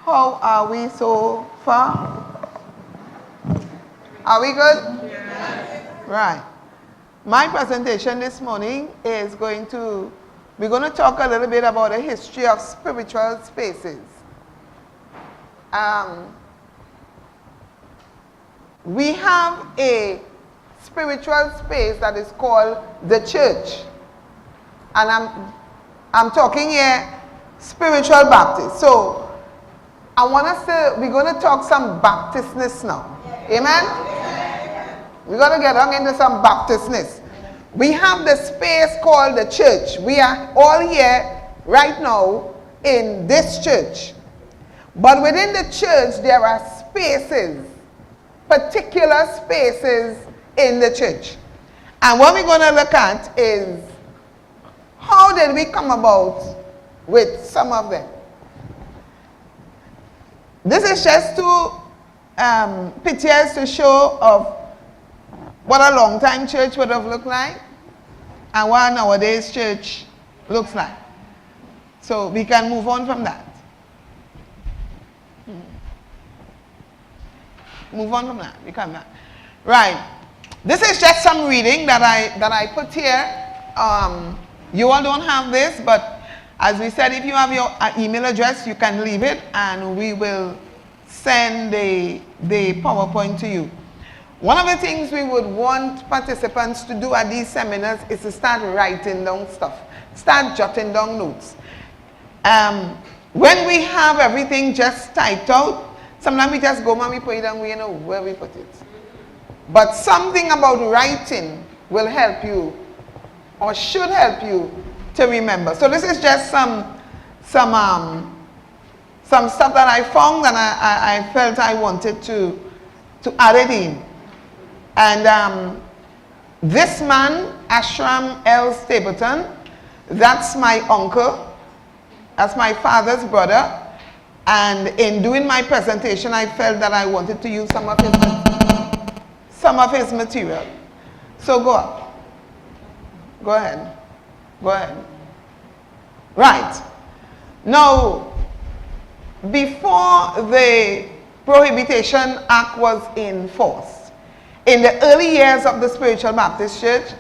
How are we so far? Are we good? Yes. Right. My presentation this morning is we're going to talk a little bit about the history of spiritual spaces. We have a spiritual space that is called the church. And I'm talking here spiritual Baptist. So we're going to talk some Baptistness now. Amen? We're going to get on into some Baptistness. We have the space called the church. We are all here right now in this church. But within the church, there are spaces, particular spaces in the church. And what we're going to look at is how did we come about with some of them. This is just two pictures to show of what a long time church would have looked like and what nowadays church looks like. So we can move on from that. Move on from that. We come back. Right. This is just some reading that I put here. You all don't have this, but as we said, if you have your email address, you can leave it and we will send the PowerPoint to you. One of the things we would want participants to do at these seminars is to start writing down stuff. Start jotting down notes. When we have everything just typed out, sometimes we just go and we put it down, we know where we put it. But something about writing will help you or should help you to remember. So this is just some stuff that I found and I felt I wanted to add it in. And this man, Ashram L. Stapleton, that's my uncle. That's my father's brother. And in doing my presentation, I felt that I wanted to use some of his material. So go up. Go ahead. Go ahead. Right. Now, before the Prohibition Act was enforced, in the early years of the Spiritual Baptist Church,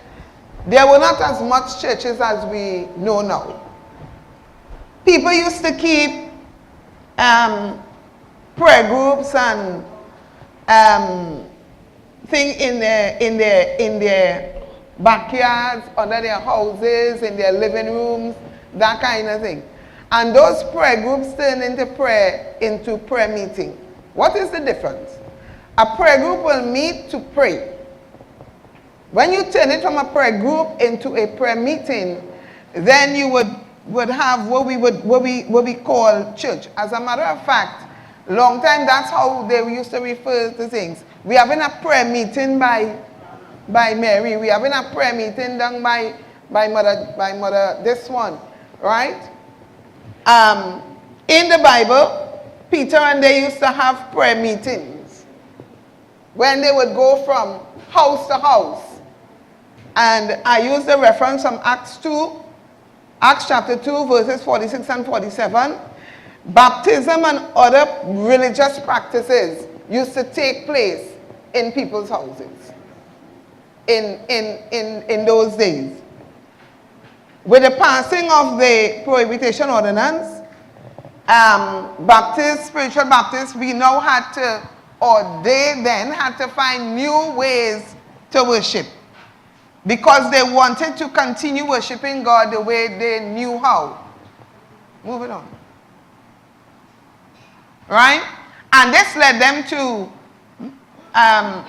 there were not as much churches as we know now. People used to keep prayer groups and things in their backyards, under their houses, in their living rooms, that kind of thing. And those prayer groups turn into prayer meeting. What is the difference? A prayer group will meet to pray. When you turn it from a prayer group into a prayer meeting, then you would have what we call church. As a matter of fact, long time that's how they used to refer to things. We having a prayer meeting by Mary. We having a prayer meeting done by mother this one, right? In the Bible, Peter and they used to have prayer meetings when they would go from house to house. And I use the reference from Acts chapter 2, verses 46 and 47. Baptism and other religious practices used to take place in people's houses in those days. With the passing of the Prohibition Ordinance, spiritual Baptists, we now had to, or they then had to find new ways to worship because they wanted to continue worshiping God the way they knew how. Moving on. Right? And this led them to,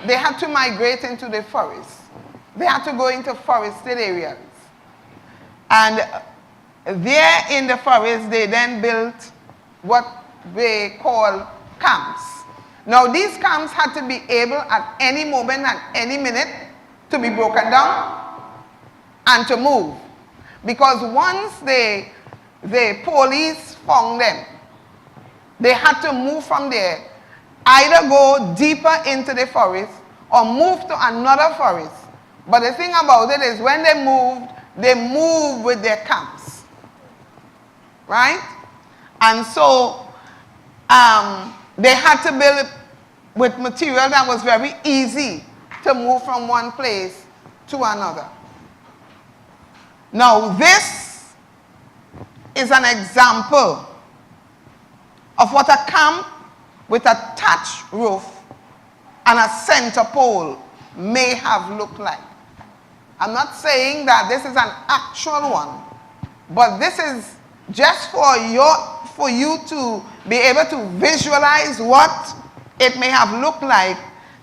they had to migrate into the forest. They had to go into forested areas. And there in the forest, they then built what they call camps. Now, these camps had to be able at any moment, at any minute, to be broken down and to move. Because once the police found them, they had to move from there, either go deeper into the forest or move to another forest. But the thing about it is when they moved with their camps. Right? And so they had to build it with material that was very easy to move from one place to another. Now this is an example of what a camp with a thatched roof and a center pole may have looked like. I'm not saying that this is an actual one, but this is just for you to be able to visualize what it may have looked like.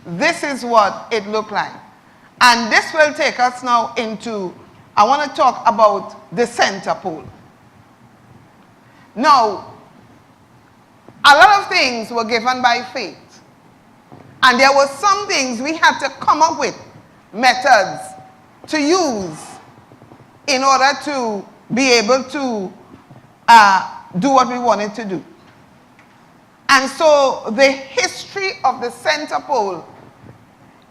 This is what it looked like. And this will take us now into, I want to talk about the center pole. Now, a lot of things were given by faith. And there were some things we had to come up with methods to use in order to be able to do what we wanted to do. And so the history of the center pole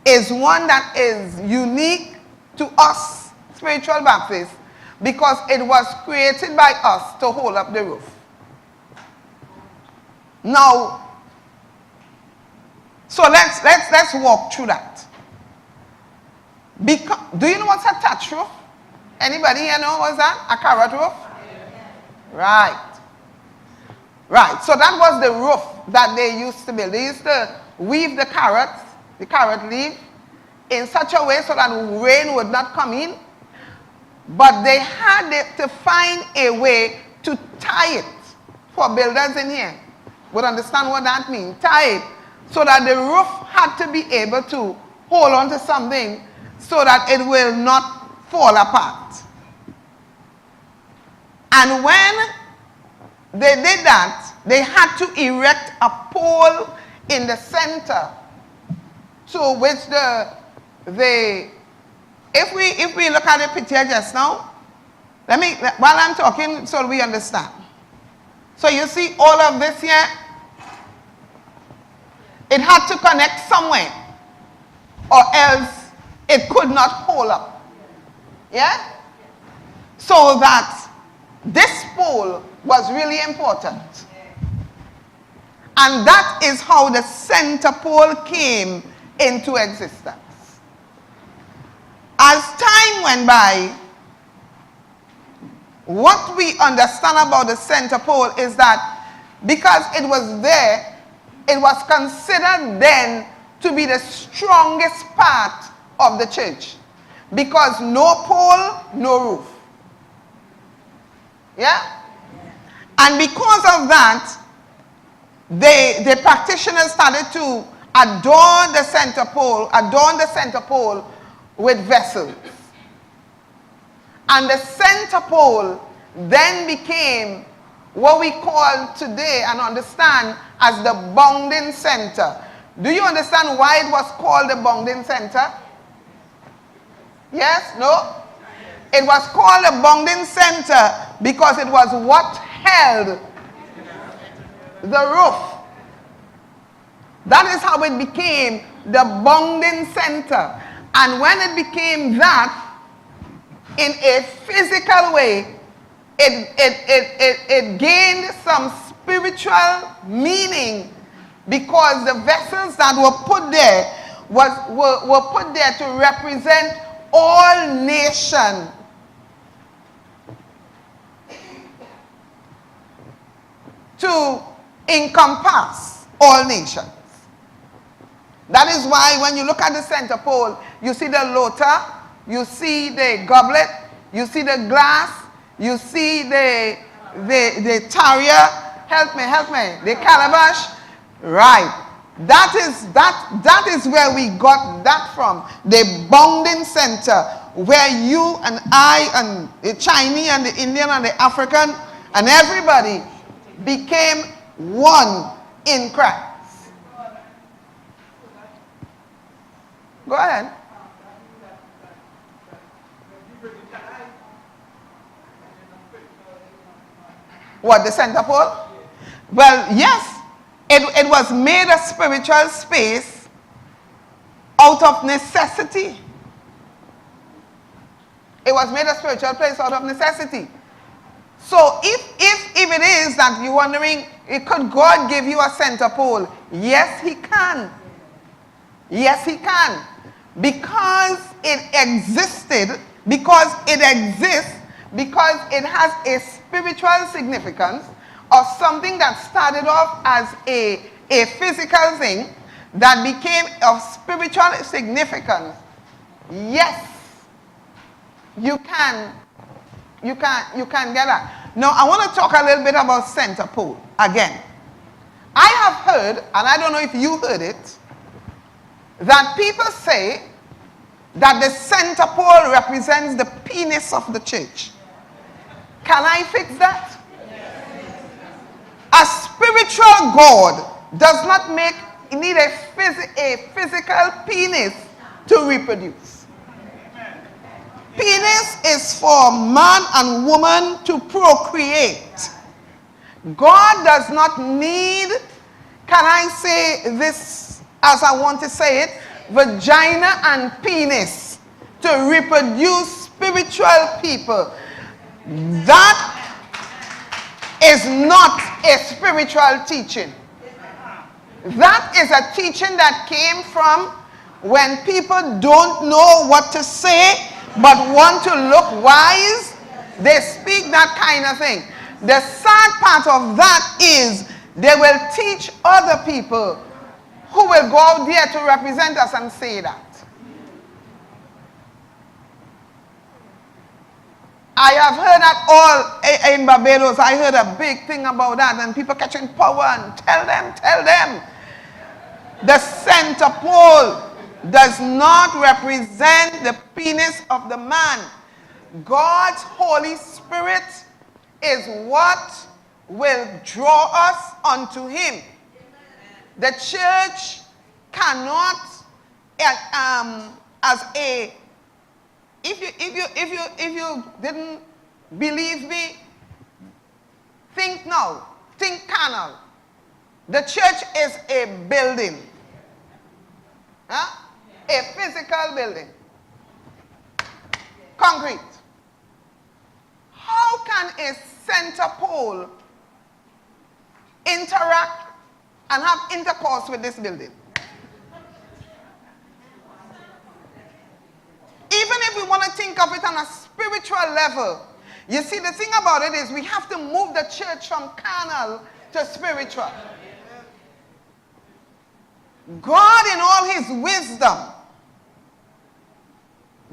is one that is unique to us spiritual Baptists because it was created by us to hold up the roof. Now, so let's walk through that. Because, do you know what's a thatch roof? Anybody here know what's that? A carrot roof? Right. Right. So that was the roof that they used to build. They used to weave the carrot leaf, in such a way so that rain would not come in. But they had to find a way to tie it. For builders in here would understand what that means. Tie it so that the roof had to be able to hold on to something so that it will not fall apart. And when they did that, they had to erect a pole in the center to which if we look at the picture just now, while I'm talking so we understand. So you see all of this here, it had to connect somewhere or else it could not hold up. Yeah? So that this pole was really important. And that is how the center pole came into existence. As time went by, what we understand about the center pole is that because it was there, it was considered then to be the strongest part of the church. Because no pole, no roof. Yeah? And because of that, the practitioners started to adorn the center pole with vessels. And the center pole then became what we call today and understand as the bounding center. Do you understand why it was called the bounding center? Yes? No? It was called the bounding center because it was what held the roof. That is how it became the bounding center. And when it became that, in a physical way, it gained some spiritual meaning because the vessels that were put there were put there to represent all nations. To encompass all nations. That is why when you look at the center pole, you see the lotus, you see the goblet, you see the glass, you see the tarrier, help me, the calabash. Right. That is where we got that from. The bounding center where you and I and the Chinese and the Indian and the African and everybody became one in Christ. Go ahead. What, the center pole? Well, yes, it was made a spiritual space out of necessity. It was made a spiritual place out of necessity. So if it is that you're wondering Could God give you a center pole? Yes, he can. Yes, he can. Because it existed, because it exists, because it has a spiritual significance of something that started off as a physical thing that became of spiritual significance. Yes, you can get that. Now, I want to talk a little bit about center pole again. I have heard, and I don't know if you heard it, that people say that the center pole represents the penis of the church. Can I fix that? A spiritual God does not need a physical penis to reproduce. Penis is for man and woman to procreate. God does not need, can I say this as I want to say it, vagina and penis to reproduce spiritual people. That is not a spiritual teaching. That is a teaching that came from when people don't know what to say but want to look wise. They speak that kind of thing. The sad part of that is they will teach other people who will go out there to represent us and say that. I have heard that all in Barbados. I heard a big thing about that, and people catching power and tell them. The center pole does not represent the penis of the man. God's Holy Spirit is what will draw us unto him. The church cannot, if you didn't believe me, think now, think carnal. The church is a building, a physical building, concrete. How can a center pole interact and have intercourse with this building? Even if we want to think of it on a spiritual level, you see, the thing about it is we have to move the church from carnal to spiritual. God, in all his wisdom,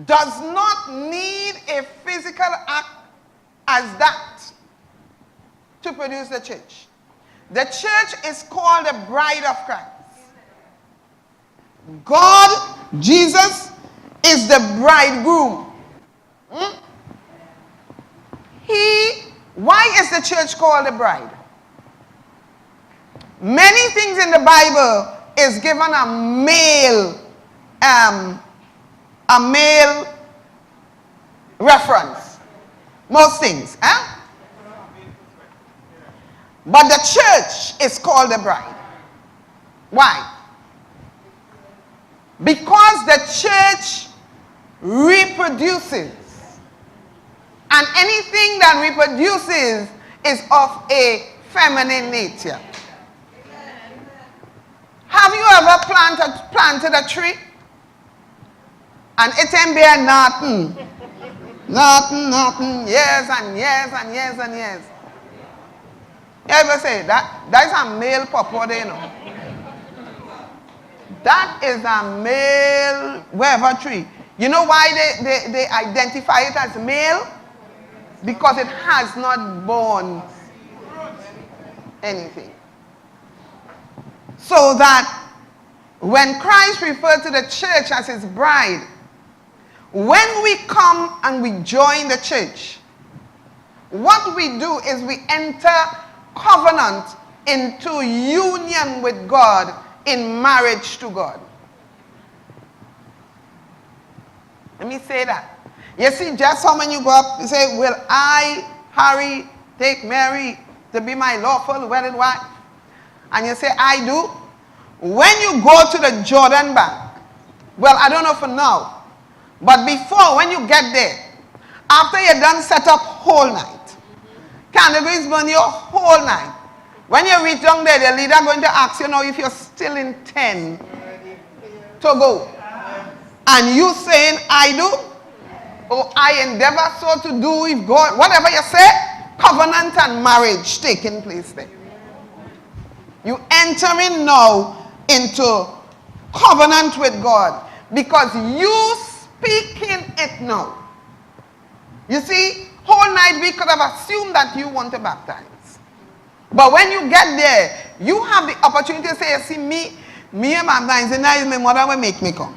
does not need a physical act as that to produce the church. The church is called the bride of Christ. God, Jesus, is the bridegroom. Why is the church called the bride? Many things in the Bible is given a male reference. Most things, But the church is called the bride. Why? Because the church reproduces. And anything that reproduces is of a feminine nature. Have you ever planted a tree? And it ain't bear nothing. Nothing, years and years and years and years. You ever say that's a male pawpaw there, you know? That is a male whatever tree. You know why they identify it as male? Because it has not borne anything. So that when Christ referred to the church as his bride, when we come and we join the church, what we do is we enter covenant into union with God in marriage to God. Let me say that. You see, just how when you go up, you say, will I, Harry, take Mary to be my lawful wedded wife? And you say, I do. When you go to the Jordan Bank, well, I don't know for now, but before, when you get there, after you're done set up whole night, candles burn your whole night, When you reach down there, the leader going to ask you now if you're still intend to go. And you saying, I do, or I endeavor so to do if God, whatever you say, covenant and marriage taking place there. You entering now into covenant with God because you speaking it now. You see, whole night we could have assumed that you want to baptize. But when you get there, you have the opportunity to say, see, me baptizing, now my mother will make me come.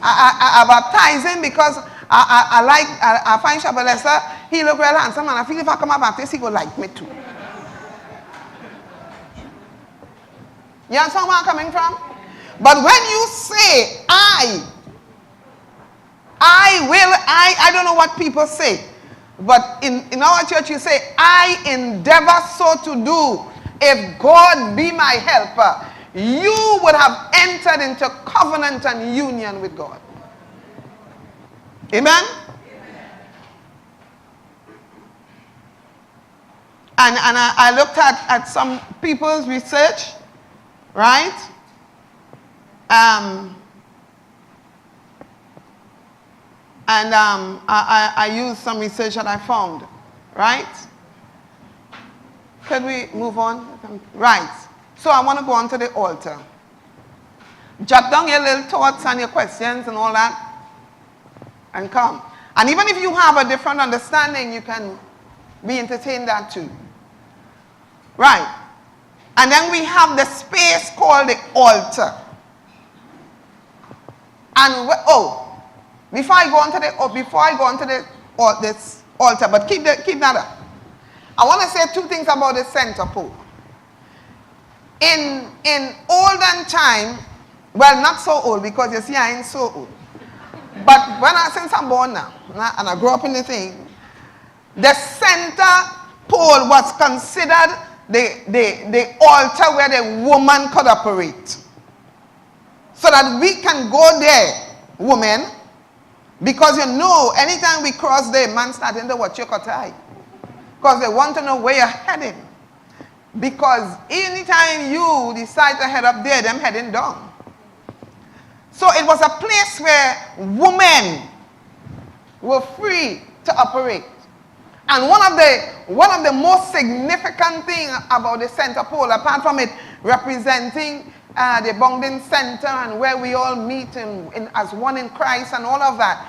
I baptize him because I find Shabbat Lester, he look real handsome, and I feel if I come up baptist, he will like me too. You understand where I'm coming from? But when you say, I don't know what people say, but in our church you say, I endeavor so to do, if God be my helper, you would have entered into covenant and union with God. Amen? And I looked at some people's research, right? I used some research that I found, right? Could we move on? Right. So I want to go on to the altar. Jot down your little thoughts and your questions and all that, and come. And even if you have a different understanding, you can be entertained that too. Right. And then we have the space called the altar. And before I go on to this altar, but keep that up. I want to say two things about the center pole. In olden time, well, not so old because you see I ain't so old. But since I'm born now, and I grew up in the thing, the center pole was considered the altar where the woman could operate. So that we can go there, women, because you know, anytime we cross there, man starting to watch your eye. Because they want to know where you're heading. Because anytime you decide to head up there, them heading down. So it was a place where women were free to operate. And one of the most significant things about the center pole, apart from it representing the bonding center and where we all meet as one in Christ and all of that,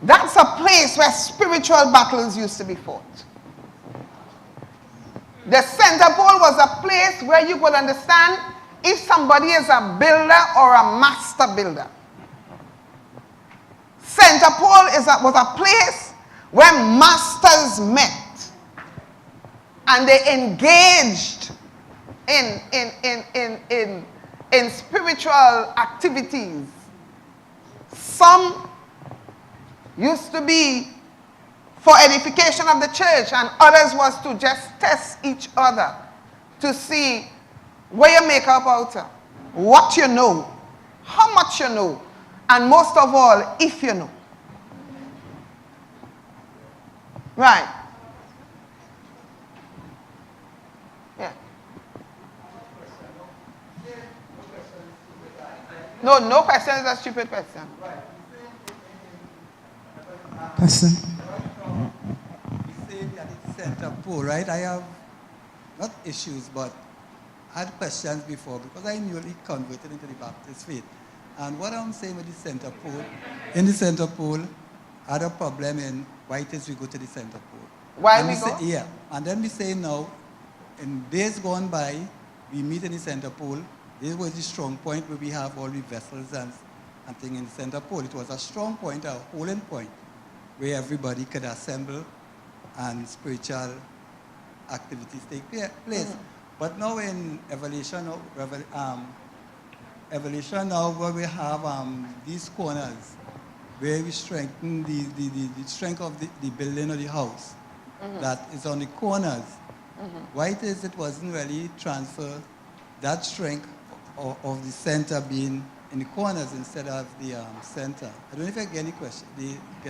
that's a place where spiritual battles used to be fought. The center pole was a place where you could understand if somebody is a builder or a master builder. Center pole was a place where masters met and they engaged in spiritual activities. Some used to be for edification of the church, and others was to just test each other to see where you make up altar, what you know, how much you know, and most of all, if you know. Right. Yeah. No question is a stupid question. Question. You say that it's center pole, right? I have not issues, but I had questions before because I newly converted into the Baptist faith. And what I'm saying with the center pole, in the center pole, I had a problem in why it is we go to the center pole. Why we go? Yeah. And then we say now, in days gone by, we meet in the center pole. This was the strong point where we have all the vessels and things in the center pole. It was a strong point, a holding point, where everybody could assemble and spiritual activities take place. Mm-hmm. But now in evolution now where we have these corners, where we strengthen the strength of the building of the house, mm-hmm. that is on the corners. Mm-hmm. Why it wasn't really transferred, that strength of the center being in the corners instead of the center. I don't know if I get any question.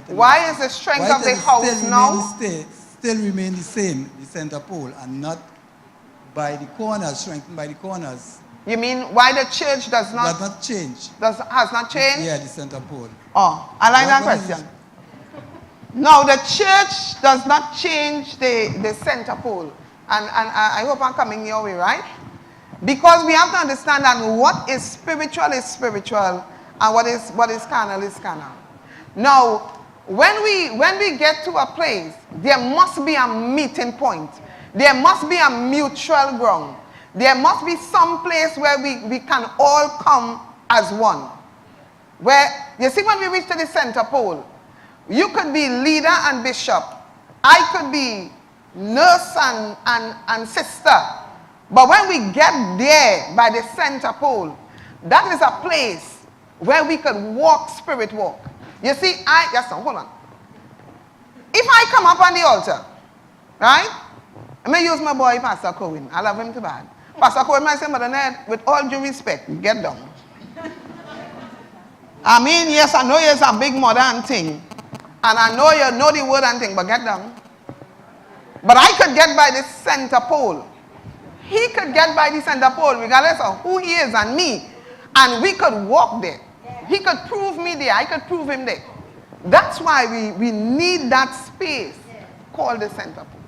Why is the strength of the house now? Still remain the same, the center pole, and not by the corners, strengthened by the corners. You mean why the church does not change? Has not changed? Yeah, the center pole. Oh, I like that question. No, the church does not change the center pole. And I hope I'm coming your way, right? Because we have to understand that what is spiritual, and what is carnal is carnal. Now, when we get to a place, there must be a meeting point. There must be a mutual ground. There must be some place where we can all come as one. Where, you see, when we reach to the center pole, you could be leader and bishop. I could be nurse and sister. But when we get there by the center pole, that is a place where we could walk, spirit walk. You see, hold on. If I come up on the altar, right? I may use my boy, Pastor Cohen. I love him too bad. Pastor Cohen might say, Mother Ned, with all due respect, get down. I mean, yes, I know you're a big modern thing. And I know you know the word and thing, but get down. But I could get by the center pole. He could get by the center pole, regardless of who he is and me. And we could walk there. He could prove me there. I could prove him there. That's why we need that space called the center pole.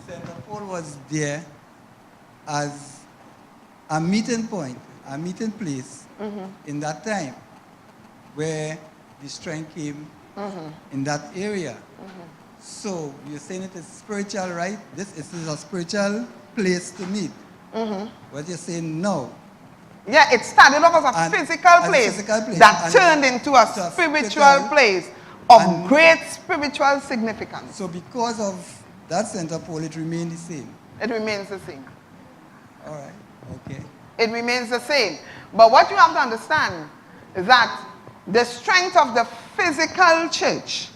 Center pole was there as a meeting point, a meeting place in that time where the strength came in that area. So you're saying it is spiritual, right? This is a spiritual place to meet. But you're saying no. Yeah, it started off as a physical place that turned into a spiritual place of great spiritual significance. So because of that center pole, it remained the same. It remains the same. All right, okay. It remains the same. But what you have to understand is that the strength of the physical church,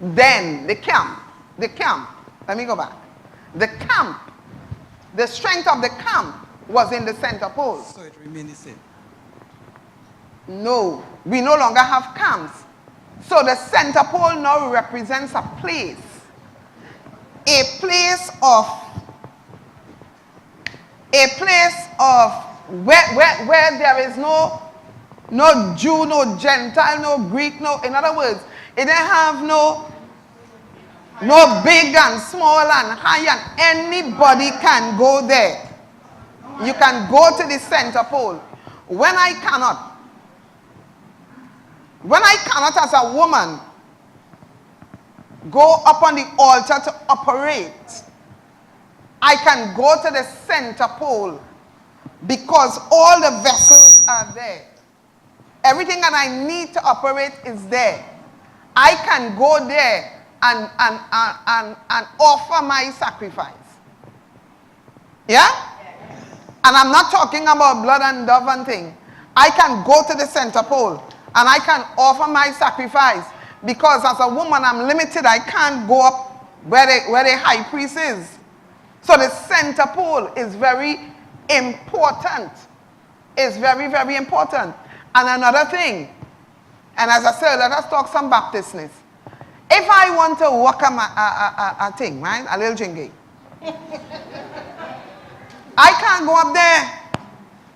then the camp, let me go back. The camp, the strength of the camp was in the center pole. So it remained the same. No, we no longer have camps. So the center pole now represents a place of where there is no Jew, no Gentile, no Greek, in other words, it didn't have no big and small and high, and anybody can go there. You can go to the center pole. When I cannot as a woman go up on the altar to operate, I can go to the center pole because all the vessels are there. Everything that I need to operate is there. I can go there and offer my sacrifice. Yeah? And I'm not talking about blood and dove and thing. I can go to the center pole and I can offer my sacrifice because as a woman I'm limited. I can't go up where the high priest is. So the center pole is very important. It's very, very important. And another thing, and as I said, let us talk some Baptistness. If I want to walk a thing, right, a little jingle, I can't go up there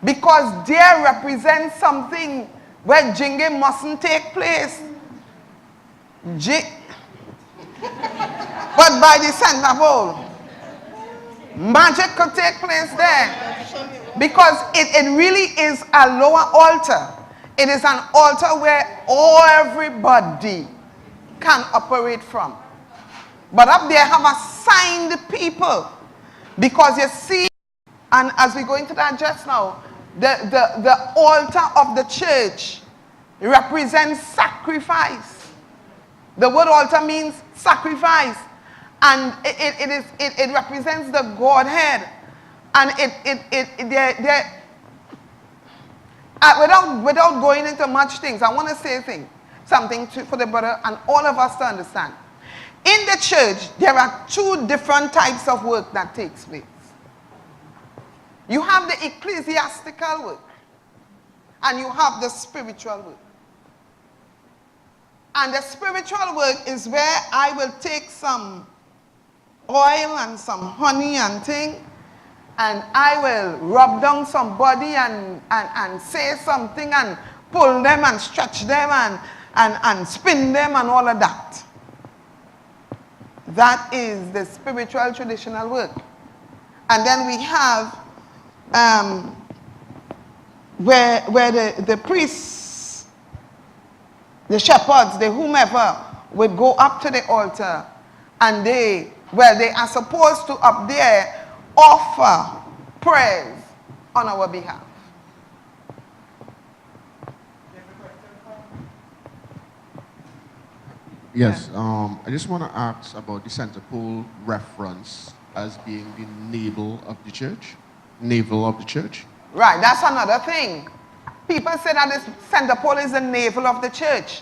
because there represents something where jingle mustn't take place. But by the center pole, magic could take place there because it really is a lower altar. It is an altar where everybody can operate from. But up there have assigned people because you see, and as we go into that just now, the altar of the church represents sacrifice. The word altar means sacrifice, and it represents the Godhead, and without going into much things, I want to say something for the brother and all of us to understand. In the church, there are two different types of work that takes place. You have the ecclesiastical work, and you have the spiritual work. And the spiritual work is where I will take some oil and some honey and thing, and I will rub down somebody and say something and pull them and stretch them and spin them and all of that. That is the spiritual traditional work. And then we have where the priests, the shepherds, the whomever would go up to the altar, and they are supposed to up there offer prayers on our behalf. Yes, I just want to ask about the center pole reference as being the navel of the church. Navel of the church. Right, that's another thing. People say that the center pole is the navel of the church.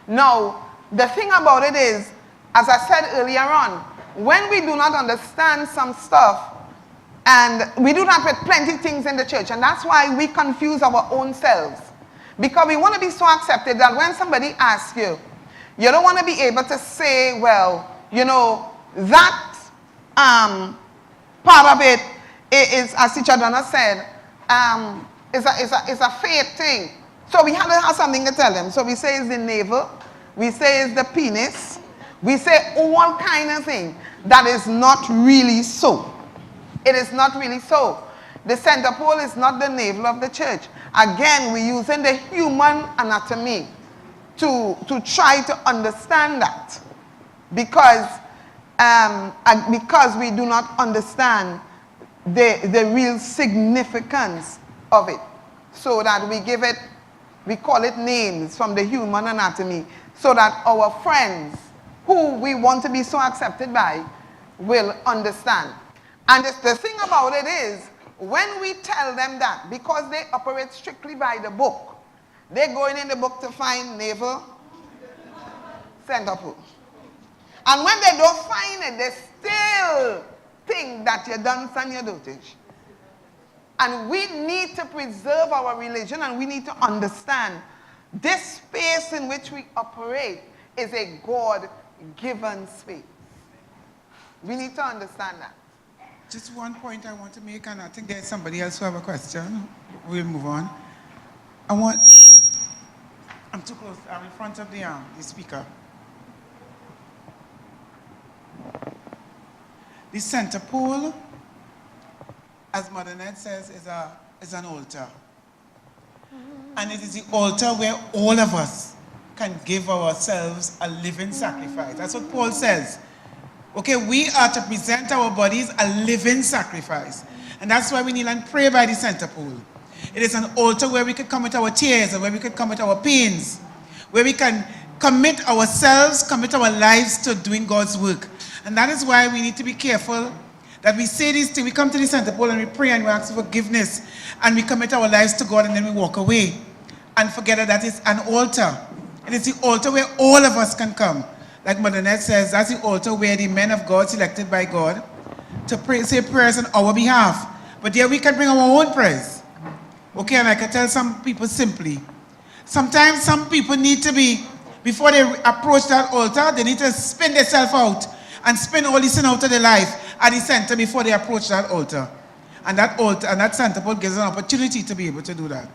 Now, the thing about it is, as I said earlier on, when we do not understand some stuff, and we do not put plenty things in the church, and that's why we confuse our own selves. Because we want to be so accepted that when somebody asks you, you don't want to be able to say, well, you know, that part of it is, as Teacher Donna said, is a faith thing. So we have to have something to tell them. So we say it's the navel, we say it's the penis, we say all kind of things. That is not really so. It is not really so. The center pole is not the navel of the church. Again, we're using the human anatomy to try to understand that, because we do not understand the real significance of it, so that we call it names from the human anatomy, so that our friends who we want to be so accepted by will understand. And the thing about it is, when we tell them that, because they operate strictly by the book, they're going in the book to find navel, center pole. And when they don't find it, they still think that you're done son your dotage. And we need to preserve our religion, and we need to understand this space in which we operate is a God-given space. We need to understand that. Just one point I want to make, and I think there's somebody else who have a question. We'll move on. I'm too close. I'm in front of the speaker. The center pole, as Mother Ned says, is an altar. And it is the altar where all of us can give ourselves a living sacrifice. That's what Paul says. Okay, we are to present our bodies a living sacrifice. And that's why we kneel and pray by the center pole. It is an altar where we could come with our tears, and where we could come with our pains, where we can commit ourselves, commit our lives to doing God's work. And that is why we need to be careful that we say these things. We come to the center pole and we pray and we ask for forgiveness, and we commit our lives to God, and then we walk away and forget that it's an altar. And it's the altar where all of us can come. Like Mother Ned says, that's the altar where the men of God selected by God to pray, say prayers on our behalf. But there we can bring our own prayers. Okay, and I can tell some people simply, sometimes some people need to be, before they approach that altar, they need to spin themselves out and spin all the sin out of their life at the center before they approach that altar. And that altar and that center pole gives an opportunity to be able to do that.